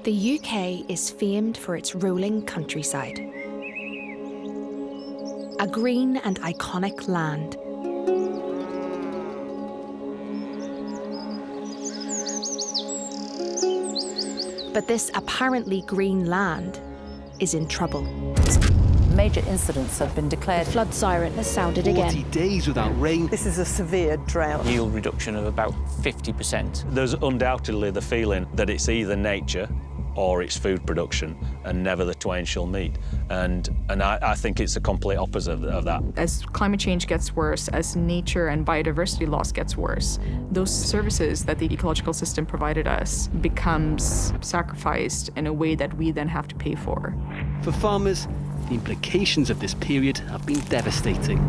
The UK is famed for its rolling countryside. A green and iconic land. But this apparently green land is in trouble. Major incidents have been declared. The flood siren has sounded again. 40 days without rain. This is a severe drought. Yield reduction of about 50%. There's undoubtedly the feeling that it's either nature or it's food production, and never the twain shall meet. And I think it's the complete opposite of that. As climate change gets worse, as nature and biodiversity loss gets worse, those services that the ecological system provided us becomes sacrificed in a way that we then have to pay for. For farmers, the implications of this period have been devastating.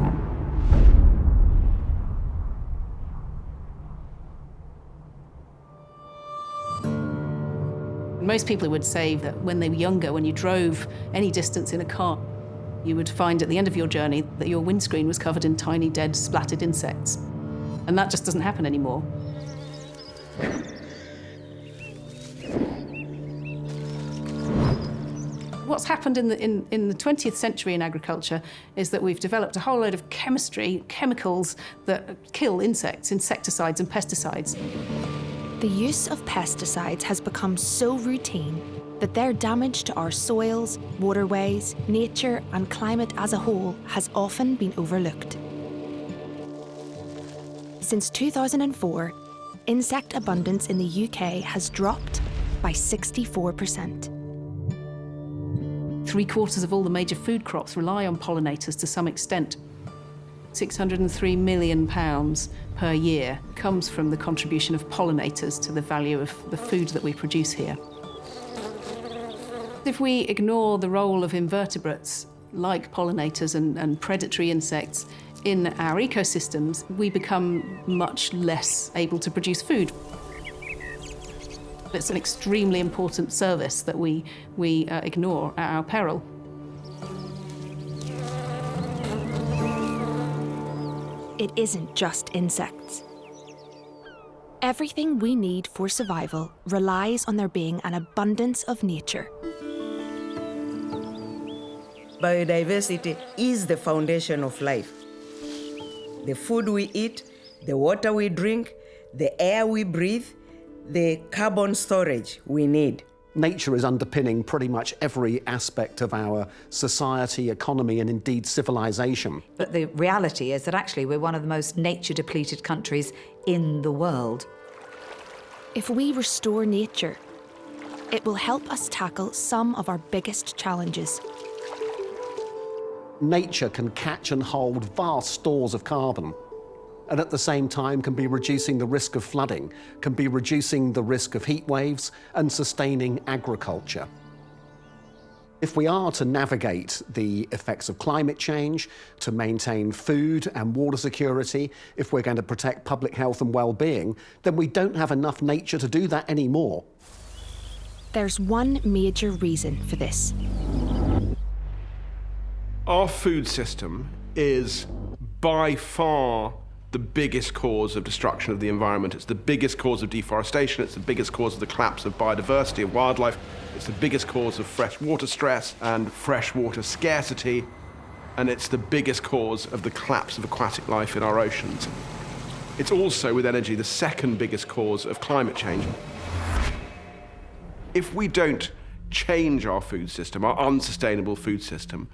Most people would say that when they were younger, when you drove any distance in a car, you would find at the end of your journey that your windscreen was covered in tiny, dead, splattered insects. And that just doesn't happen anymore. What's happened in the 20th century in agriculture is that we've developed a whole load of chemistry, chemicals that kill insects, insecticides and pesticides. The use of pesticides has become so routine that their damage to our soils, waterways, nature and climate as a whole has often been overlooked. Since 2004, insect abundance in the UK has dropped by 64%. 3/4 of all the major food crops rely on pollinators to some extent. £603 million per year comes from the contribution of pollinators to the value of the food that we produce here. If we ignore the role of invertebrates, like pollinators and predatory insects, in our ecosystems, we become much less able to produce food. It's an extremely important service that we ignore at our peril. It isn't just insects. Everything we need for survival relies on there being an abundance of nature. Biodiversity is the foundation of life. The food we eat, the water we drink, the air we breathe, the carbon storage we need. Nature is underpinning pretty much every aspect of our society, economy, and indeed civilization. But the reality is that actually we're one of the most nature-depleted countries in the world. If we restore nature, it will help us tackle some of our biggest challenges. Nature can catch and hold vast stores of carbon, and at the same time can be reducing the risk of flooding, can be reducing the risk of heat waves and sustaining agriculture. If we are to navigate the effects of climate change, to maintain food and water security, if we're going to protect public health and well-being, then we don't have enough nature to do that anymore. There's one major reason for this. Our food system is by far the biggest cause of destruction of the environment. It's the biggest cause of deforestation. It's the biggest cause of the collapse of biodiversity of wildlife. It's the biggest cause of freshwater stress and freshwater scarcity. And it's the biggest cause of the collapse of aquatic life in our oceans. It's also, with energy, the second biggest cause of climate change. If we don't change our food system, our unsustainable food system,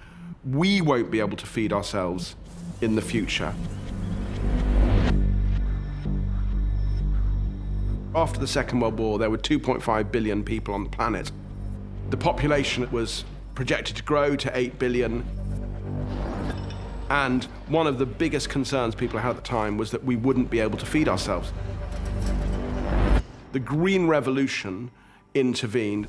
we won't be able to feed ourselves in the future. After the Second World War, there were 2.5 billion people on the planet. The population was projected to grow to 8 billion. And one of the biggest concerns people had at the time was that we wouldn't be able to feed ourselves. The Green Revolution intervened.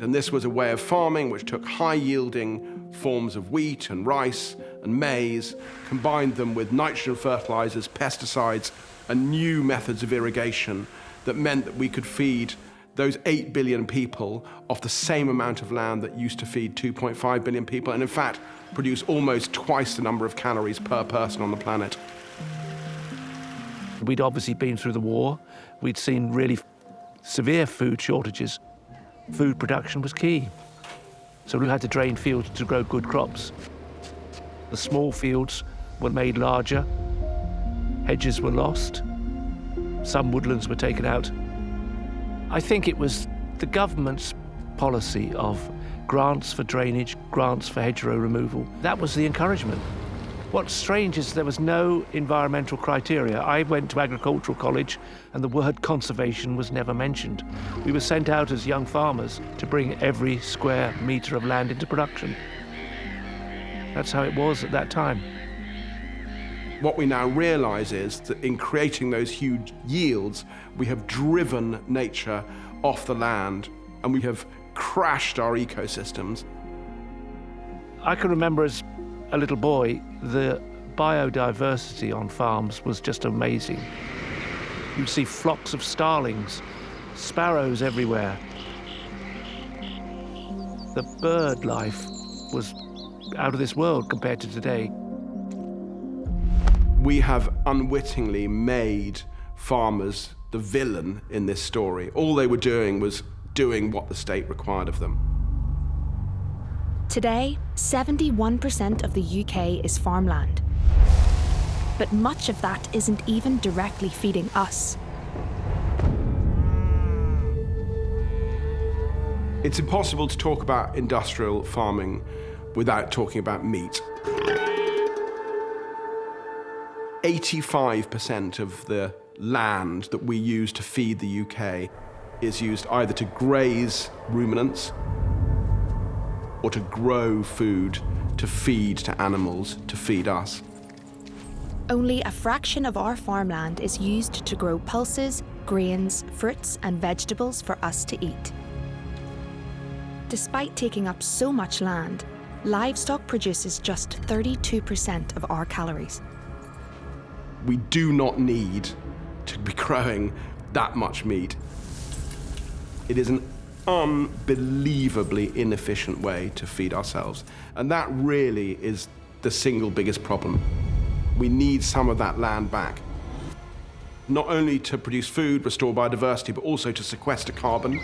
And this was a way of farming which took high-yielding forms of wheat and rice and maize, combined them with nitrogen fertilizers, pesticides, and new methods of irrigation that meant that we could feed those 8 billion people off the same amount of land that used to feed 2.5 billion people, and in fact, produce almost twice the number of calories per person on the planet. We'd obviously been through the war. We'd seen really severe food shortages. Food production was key. So we had to drain fields to grow good crops. The small fields were made larger. Hedges were lost. Some woodlands were taken out. I think it was the government's policy of grants for drainage, grants for hedgerow removal. That was the encouragement. What's strange is there was no environmental criteria. I went to agricultural college and the word conservation was never mentioned. We were sent out as young farmers to bring every square metre of land into production. That's how it was at that time. What we now realise is that in creating those huge yields, we have driven nature off the land and we have crashed our ecosystems. I can remember as a little boy, the biodiversity on farms was just amazing. You'd see flocks of starlings, sparrows everywhere. The bird life was out of this world compared to today. We have unwittingly made farmers the villain in this story. All they were doing was doing what the state required of them. Today, 71% of the UK is farmland. But much of that isn't even directly feeding us. It's impossible to talk about industrial farming without talking about meat. 85% of the land that we use to feed the UK is used either to graze ruminants or to grow food to feed to animals, to feed us. Only a fraction of our farmland is used to grow pulses, grains, fruits and vegetables for us to eat. Despite taking up so much land, livestock produces just 32% of our calories. We do not need to be growing that much meat. It is an unbelievably inefficient way to feed ourselves. And that really is the single biggest problem. We need some of that land back. Not only to produce food, restore biodiversity, but also to sequester carbon.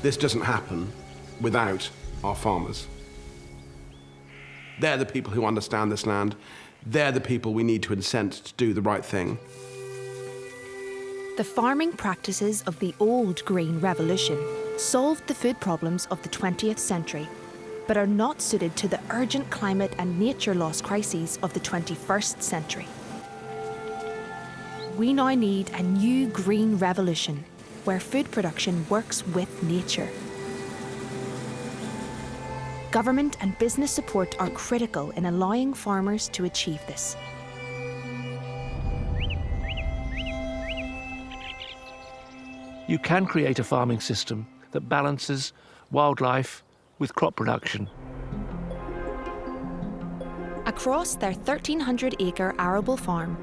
This doesn't happen without our farmers. They're the people who understand this land. They're the people we need to incent to do the right thing. The farming practices of the old Green Revolution solved the food problems of the 20th century, but are not suited to the urgent climate and nature loss crises of the 21st century. We now need a new green revolution where food production works with nature. Government and business support are critical in allowing farmers to achieve this. You can create a farming system that balances wildlife with crop production. Across their 1,300-acre arable farm,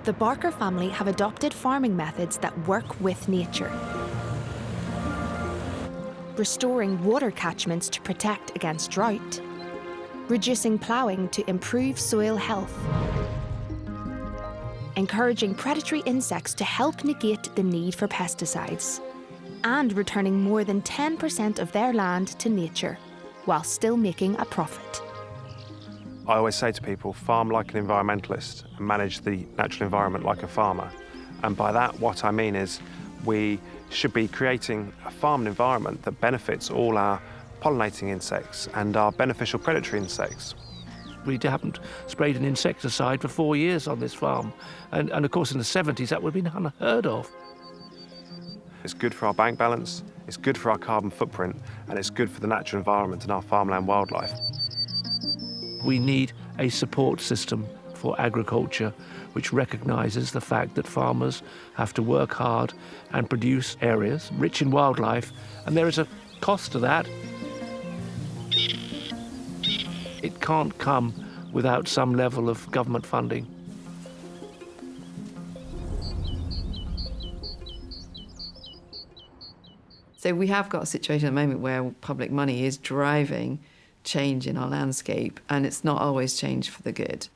the Barker family have adopted farming methods that work with nature. Restoring water catchments to protect against drought, reducing ploughing to improve soil health, encouraging predatory insects to help negate the need for pesticides, and returning more than 10% of their land to nature, while still making a profit. I always say to people, farm like an environmentalist and manage the natural environment like a farmer. And by that, what I mean is we should be creating a farm environment that benefits all our pollinating insects and our beneficial predatory insects. We haven't sprayed an insecticide for 4 years on this farm. And of course, in the 70s, that would have been unheard of. It's good for our bank balance, it's good for our carbon footprint, and it's good for the natural environment and our farmland wildlife. We need a support system for agriculture which recognises the fact that farmers have to work hard and produce areas rich in wildlife, and there is a cost to that. It can't come without some level of government funding. So we have got a situation at the moment where public money is driving change in our landscape, and it's not always change for the good.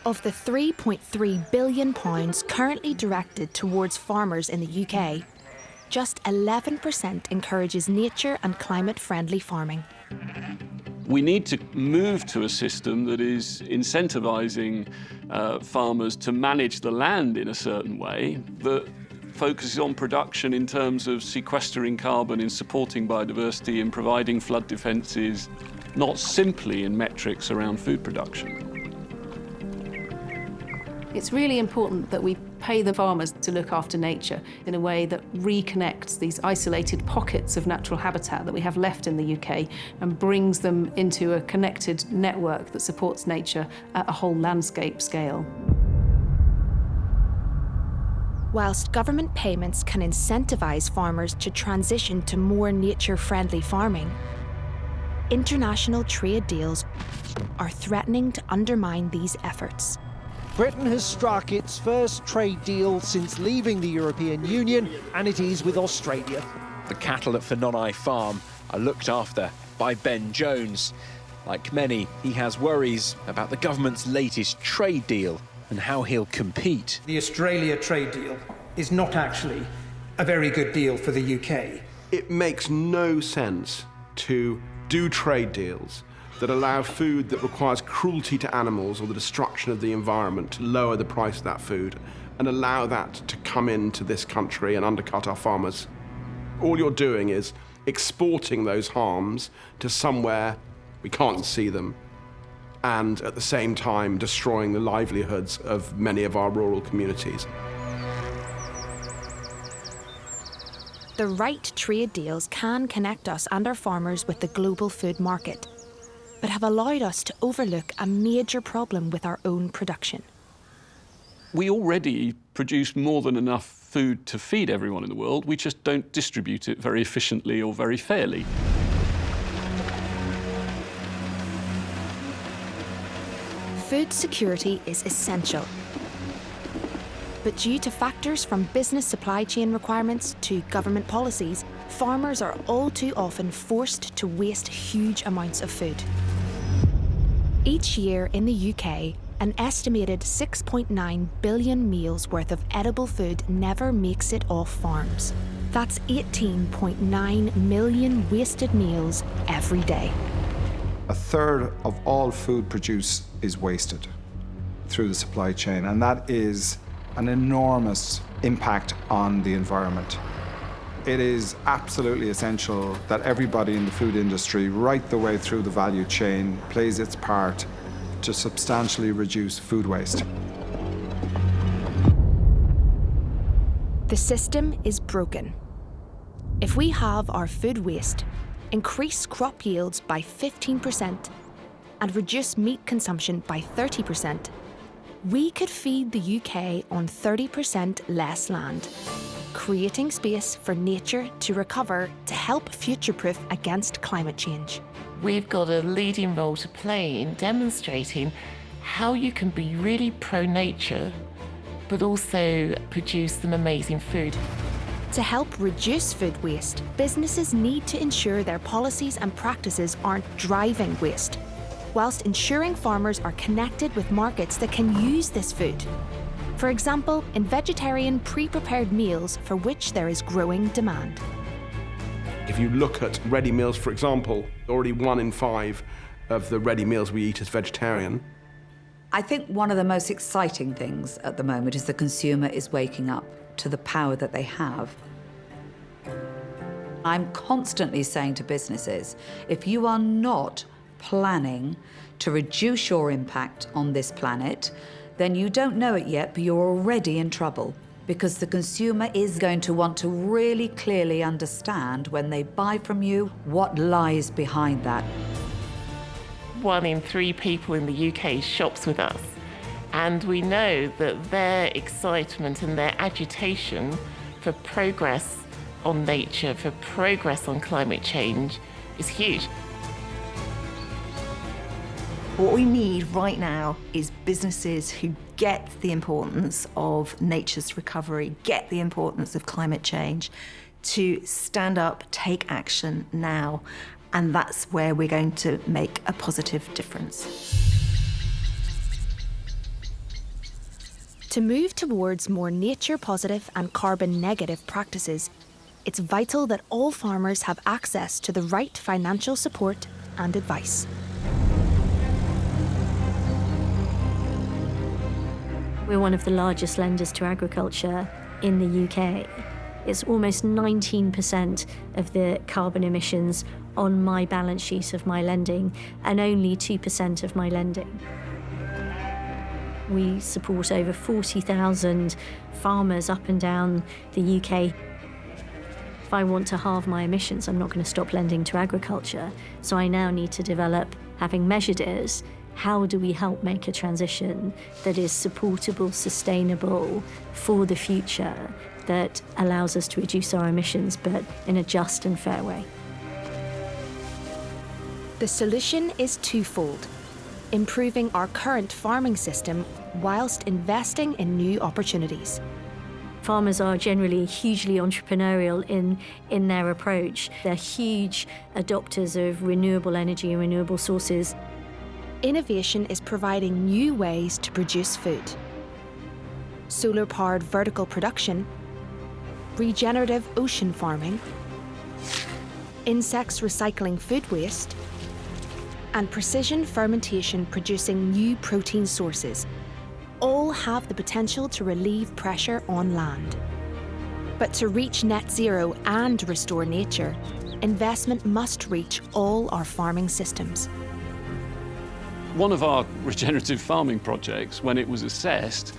Of the £3.3 billion currently directed towards farmers in the UK, just 11% encourages nature and climate-friendly farming. We need to move to a system that is incentivising farmers to manage the land in a certain way that focuses on production in terms of sequestering carbon, in supporting biodiversity, in providing flood defences, not simply in metrics around food production. It's really important that we pay the farmers to look after nature in a way that reconnects these isolated pockets of natural habitat that we have left in the UK and brings them into a connected network that supports nature at a whole landscape scale. Whilst government payments can incentivise farmers to transition to more nature-friendly farming, international trade deals are threatening to undermine these efforts. Britain has struck its first trade deal since leaving the European Union, and it is with Australia. The cattle at Whanonai Farm are looked after by Ben Jones. Like many, he has worries about the government's latest trade deal and how he'll compete. The Australia trade deal is not actually a very good deal for the UK. It makes no sense to do trade deals that allow food that requires cruelty to animals or the destruction of the environment to lower the price of that food and allow that to come into this country and undercut our farmers. All you're doing is exporting those harms to somewhere we can't see them, and at the same time destroying the livelihoods of many of our rural communities. The right trade deals can connect us and our farmers with the global food market, but have allowed us to overlook a major problem with our own production. We already produce more than enough food to feed everyone in the world. We just don't distribute it very efficiently or very fairly. Food security is essential. But due to factors from business supply chain requirements to government policies, farmers are all too often forced to waste huge amounts of food. Each year in the UK, an estimated 6.9 billion meals worth of edible food never makes it off farms. That's 18.9 million wasted meals every day. A third of all food produced is wasted through the supply chain, and that is an enormous impact on the environment. It is absolutely essential that everybody in the food industry, right the way through the value chain, plays its part to substantially reduce food waste. The system is broken. If we halve our food waste, increase crop yields by 15%, and reduce meat consumption by 30%, we could feed the UK on 30% less land, creating space for nature to recover to help future-proof against climate change. We've got a leading role to play in demonstrating how you can be really pro-nature, but also produce some amazing food. To help reduce food waste, businesses need to ensure their policies and practices aren't driving waste, whilst ensuring farmers are connected with markets that can use this food. For example, in vegetarian pre-prepared meals for which there is growing demand. If you look at ready meals, for example, already 1 in 5 of the ready meals we eat is vegetarian. I think one of the most exciting things at the moment is the consumer is waking up to the power that they have. I'm constantly saying to businesses, if you are not planning to reduce your impact on this planet, then you don't know it yet, but you're already in trouble, because the consumer is going to want to really clearly understand when they buy from you what lies behind that. 1 in 3 people in the UK shops with us, and we know that their excitement and their agitation for progress on nature, for progress on climate change is huge. What we need right now is businesses who get the importance of nature's recovery, get the importance of climate change, to stand up, take action now. And that's where we're going to make a positive difference. To move towards more nature-positive and carbon-negative practices, it's vital that all farmers have access to the right financial support and advice. We're one of the largest lenders to agriculture in the UK. It's almost 19% of the carbon emissions on my balance sheet of my lending, and only 2% of my lending. We support over 40,000 farmers up and down the UK. If I want to halve my emissions, I'm not going to stop lending to agriculture. So I now need to develop, having measured it, how do we help make a transition that is supportable, sustainable for the future, that allows us to reduce our emissions, but in a just and fair way. The solution is twofold: improving our current farming system whilst investing in new opportunities. Farmers are generally hugely entrepreneurial in their approach. They're huge adopters of renewable energy and renewable sources. Innovation is providing new ways to produce food. Solar-powered vertical production, regenerative ocean farming, insects recycling food waste, and precision fermentation producing new protein sources all have the potential to relieve pressure on land. But to reach net zero and restore nature, investment must reach all our farming systems. One of our regenerative farming projects, when it was assessed,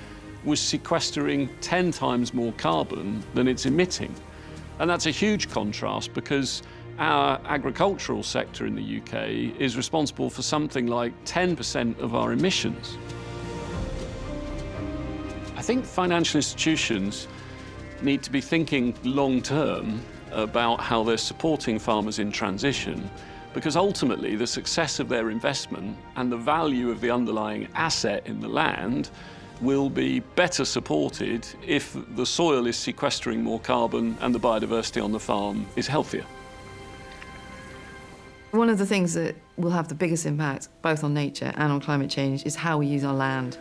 was sequestering 10 times more carbon than it's emitting. And that's a huge contrast because our agricultural sector in the UK is responsible for something like 10% of our emissions. I think financial institutions need to be thinking long-term about how they're supporting farmers in transition, because ultimately the success of their investment and the value of the underlying asset in the land will be better supported if the soil is sequestering more carbon and the biodiversity on the farm is healthier. One of the things that will have the biggest impact, both on nature and on climate change, is how we use our land.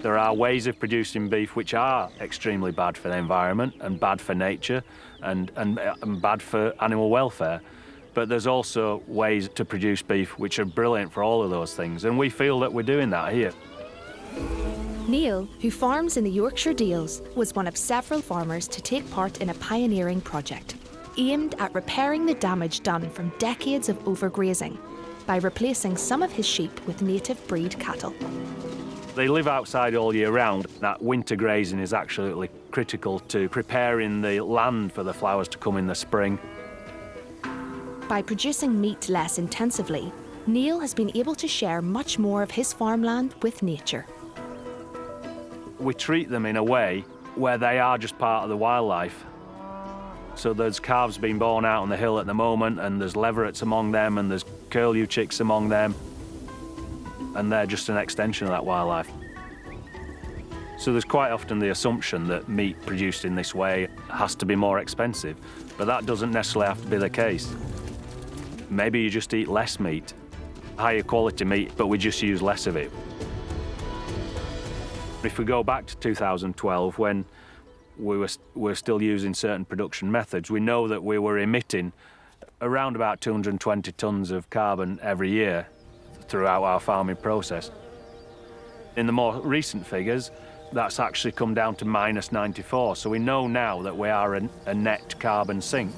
There are ways of producing beef which are extremely bad for the environment and bad for nature and bad for animal welfare. But there's also ways to produce beef which are brilliant for all of those things, and we feel that we're doing that here. Neil, who farms in the Yorkshire Dales, was one of several farmers to take part in a pioneering project aimed at repairing the damage done from decades of overgrazing by replacing some of his sheep with native breed cattle. They live outside all year round. That winter grazing is absolutely critical to preparing the land for the flowers to come in the spring. By producing meat less intensively, Neil has been able to share much more of his farmland with nature. We treat them in a way where they are just part of the wildlife. So there's calves being born out on the hill at the moment, and there's leverets among them, and there's curlew chicks among them, and they're just an extension of that wildlife. So there's quite often the assumption that meat produced in this way has to be more expensive, but that doesn't necessarily have to be the case. Maybe you just eat less meat, higher quality meat, but we just use less of it. If we go back to 2012, when we were still using certain production methods, we know that we were emitting around about 220 tonnes of carbon every year throughout our farming process. In the more recent figures, that's actually come down to minus 94, so we know now that we are a net carbon sink.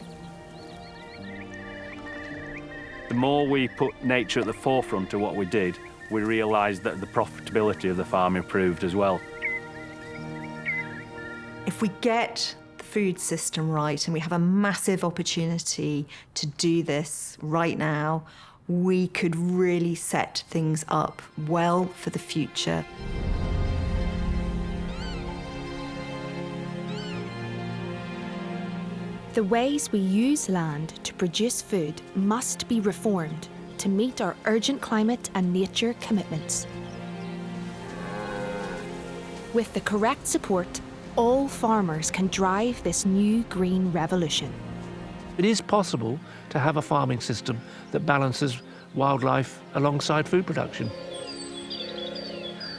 The more we put nature at the forefront of what we did, we realised that the profitability of the farm improved as well. If we get the food system right, and we have a massive opportunity to do this right now, we could really set things up well for the future. The ways we use land to produce food must be reformed to meet our urgent climate and nature commitments. With the correct support, all farmers can drive this new green revolution. It is possible to have a farming system that balances wildlife alongside food production.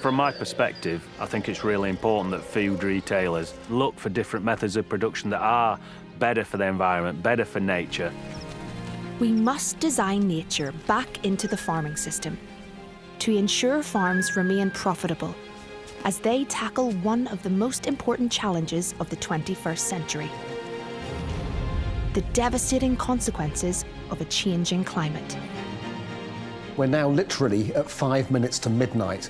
From my perspective, I think it's really important that food retailers look for different methods of production that are better for the environment, better for nature. We must design nature back into the farming system to ensure farms remain profitable as they tackle one of the most important challenges of the 21st century: the devastating consequences of a changing climate. We're now literally at 5 minutes to midnight.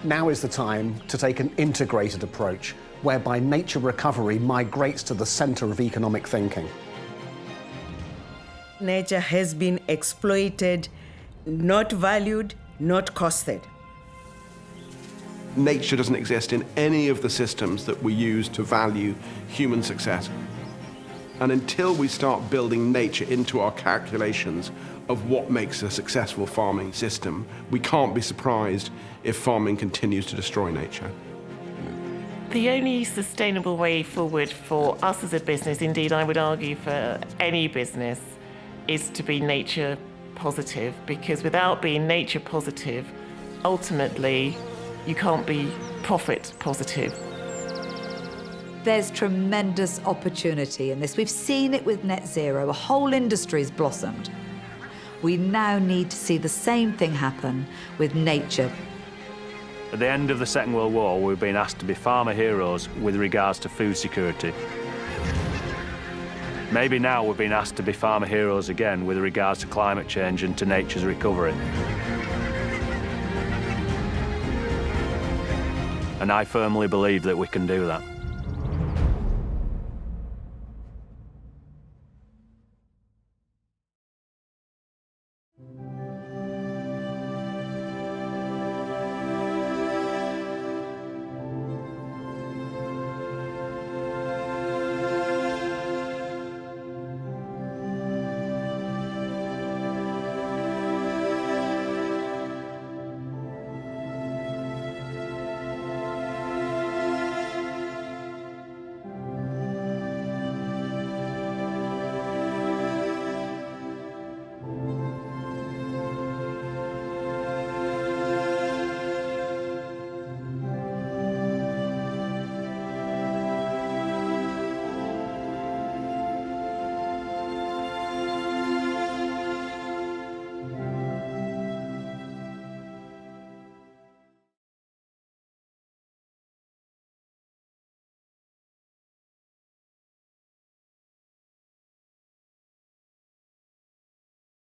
Now is the time to take an integrated approach whereby nature recovery migrates to the centre of economic thinking. Nature has been exploited, not valued, not costed. Nature doesn't exist in any of the systems that we use to value human success. And until we start building nature into our calculations of what makes a successful farming system, we can't be surprised if farming continues to destroy nature. The only sustainable way forward for us as a business, indeed I would argue for any business, is to be nature positive, because without being nature positive, ultimately you can't be profit positive. There's tremendous opportunity in this. We've seen it with net zero. A whole industry's blossomed. We now need to see the same thing happen with nature. At the end of the Second World War, we've been asked to be farmer heroes with regards to food security. Maybe now we're being asked to be farmer heroes again with regards to climate change and to nature's recovery. And I firmly believe that we can do that.